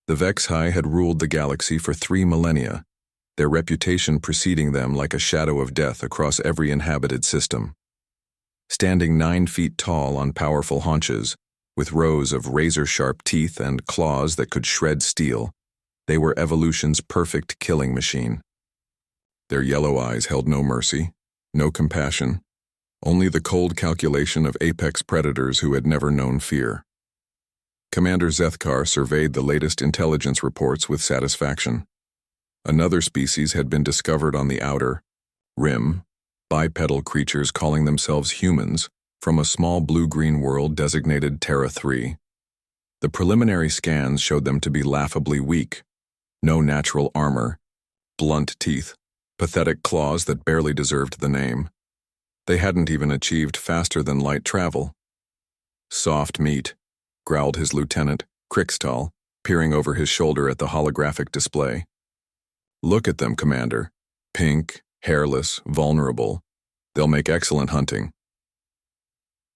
The Vexhai had ruled the galaxy for 3 millennia, their reputation preceding them like a shadow of death across every inhabited system. Standing 9 feet tall on powerful haunches, with rows of razor-sharp teeth and claws that could shred steel, they were evolution's perfect killing machine. Their yellow eyes held no mercy, no compassion, only the cold calculation of apex predators who had never known fear. Commander Zethkar surveyed the latest intelligence reports with satisfaction. Another species had been discovered on the outer rim, bipedal creatures calling themselves humans, from a small blue-green world designated Terra 3. The preliminary scans showed them to be laughably weak. No natural armor, blunt teeth, pathetic claws that barely deserved the name. They hadn't even achieved faster-than-light travel. Soft meat, growled his lieutenant, Krikstal, peering over his shoulder at the holographic display. Look at them, Commander. Pink, hairless, vulnerable. They'll make excellent hunting.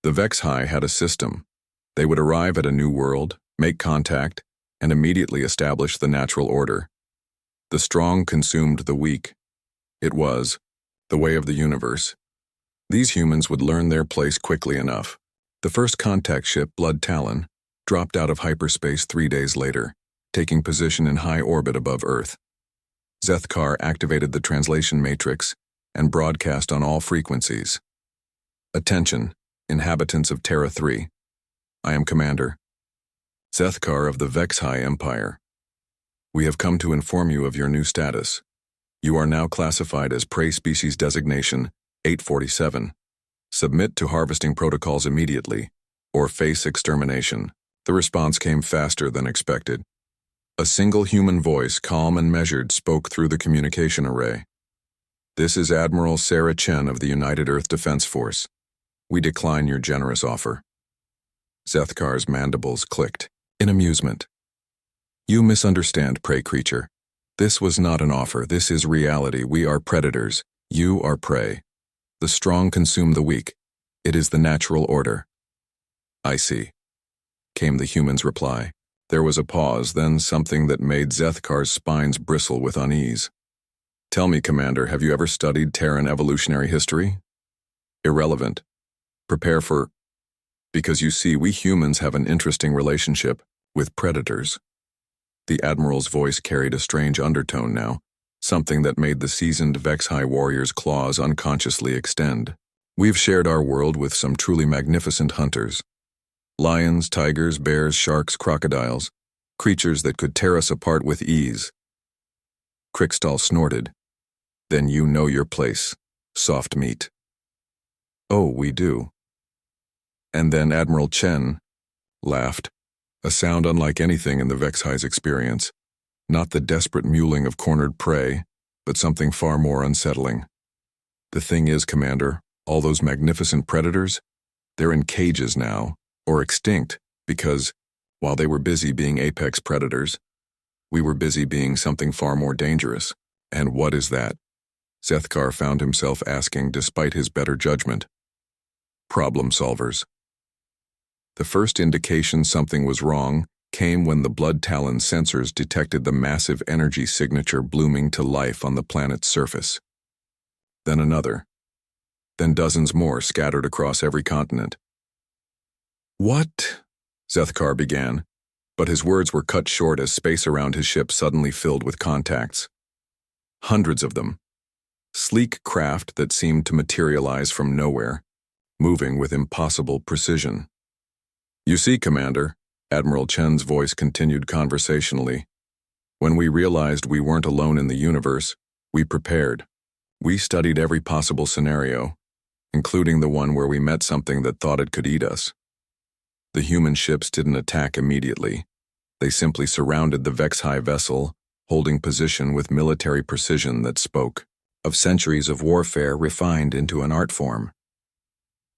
The Vexhai had a system. They would arrive at a new world, make contact, and immediately establish the natural order. The strong consumed the weak. It was the way of the universe. These humans would learn their place quickly enough. The first contact ship, Blood Talon, dropped out of hyperspace 3 days later, taking position in high orbit above Earth. Zethkar activated the translation matrix and broadcast on all frequencies. Attention, inhabitants of Terra 3. I am Commander Zethkar of the Vexhai Empire. We have come to inform you of your new status. You are now classified as Prey Species Designation 847. Submit to harvesting protocols immediately, or face extermination. The response came faster than expected. A single human voice, calm and measured, spoke through the communication array. This is Admiral Sarah Chen of the United Earth Defense Force. We decline your generous offer. Zethkar's mandibles clicked in amusement. You misunderstand, prey creature. This was not an offer. This is reality. We are predators. You are prey. The strong consume the weak. It is the natural order. I see, came the human's reply. There was a pause, then something that made Zethkar's spines bristle with unease. Tell me, Commander, have you ever studied Terran evolutionary history? Irrelevant. Prepare for... Because you see, we humans have an interesting relationship with predators. The Admiral's voice carried a strange undertone now, something that made the seasoned Vexhai warrior's claws unconsciously extend. We've shared our world with some truly magnificent hunters. Lions, tigers, bears, sharks, crocodiles, creatures that could tear us apart with ease. Krikstal snorted. Then you know your place, soft meat. Oh, we do. And then Admiral Chen laughed, a sound unlike anything in the Vexhai's experience. Not the desperate mewling of cornered prey, but something far more unsettling. The thing is, Commander, all those magnificent predators, they're in cages now, or extinct, because, while they were busy being apex predators, we were busy being something far more dangerous. And what is that? Zethkar found himself asking despite his better judgment. Problem solvers. The first indication something was wrong came when the Blood Talon sensors detected the massive energy signature blooming to life on the planet's surface. Then another. Then dozens more scattered across every continent. What? Zethkar began, but his words were cut short as space around his ship suddenly filled with contacts. Hundreds of them. Sleek craft that seemed to materialize from nowhere, moving with impossible precision. You see, Commander, Admiral Chen's voice continued conversationally. When we realized we weren't alone in the universe, we prepared. We studied every possible scenario, including the one where we met something that thought it could eat us. The human ships didn't attack immediately. They simply surrounded the Vexhai vessel, holding position with military precision that spoke of centuries of warfare refined into an art form.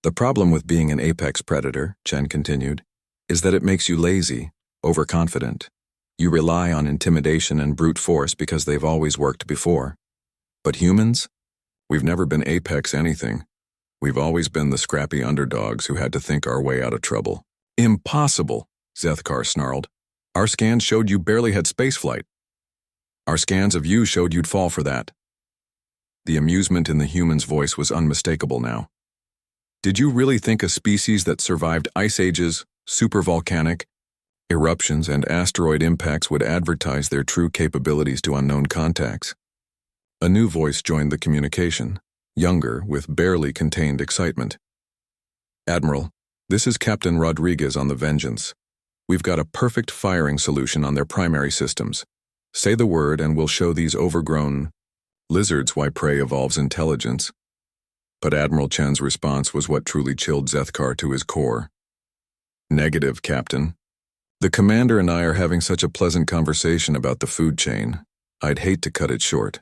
The problem with being an apex predator, Chen continued, is that it makes you lazy, overconfident. You rely on intimidation and brute force because they've always worked before. But humans? We've never been apex anything. We've always been the scrappy underdogs who had to think our way out of trouble. Impossible, Zethkar snarled. Our scans showed you barely had spaceflight. Our scans of you showed you'd fall for that. The amusement in the human's voice was unmistakable now. Did you really think a species that survived ice ages, supervolcanic eruptions, and asteroid impacts would advertise their true capabilities to unknown contacts? A new voice joined the communication, younger, with barely contained excitement. Admiral, this is Captain Rodriguez on the Vengeance. We've got a perfect firing solution on their primary systems. Say the word and we'll show these overgrown lizards why prey evolves intelligence. But Admiral Chen's response was what truly chilled Zethkar to his core. Negative, Captain. The commander and I are having such a pleasant conversation about the food chain. I'd hate to cut it short.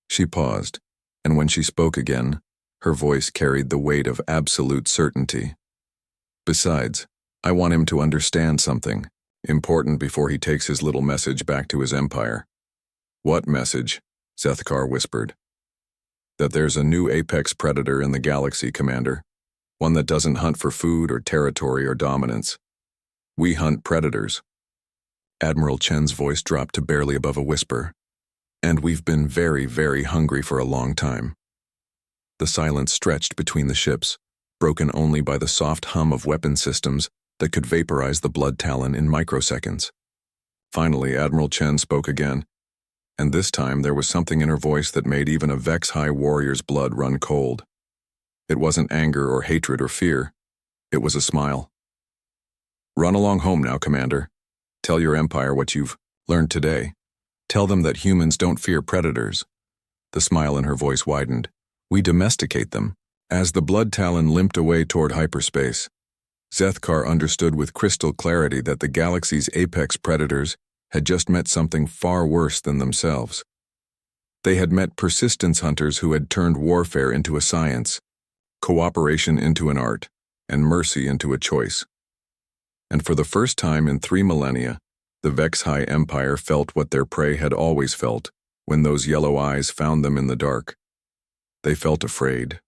She paused, and when she spoke again, her voice carried the weight of absolute certainty. Besides, I want him to understand something important before he takes his little message back to his empire. What message? Zethkar whispered. That there's a new apex predator in the galaxy, Commander. One that doesn't hunt for food or territory or dominance. We hunt predators. Admiral Chen's voice dropped to barely above a whisper. And we've been very, very hungry for a long time. The silence stretched between the ships, broken only by the soft hum of weapon systems that could vaporize the blood talon in microseconds. Finally, Admiral Chen spoke again, and this time there was something in her voice that made even a Vex-High warrior's blood run cold. It wasn't anger or hatred or fear. It was a smile. Run along home now, Commander. Tell your empire what you've learned today. Tell them that humans don't fear predators. The smile in her voice widened. We domesticate them. As the blood talon limped away toward hyperspace, Zethkar understood with crystal clarity that the galaxy's apex predators had just met something far worse than themselves. They had met persistence hunters who had turned warfare into a science, cooperation into an art, and mercy into a choice. And for the first time in 3 millennia, the Vex-High Empire felt what their prey had always felt when those yellow eyes found them in the dark. They felt afraid.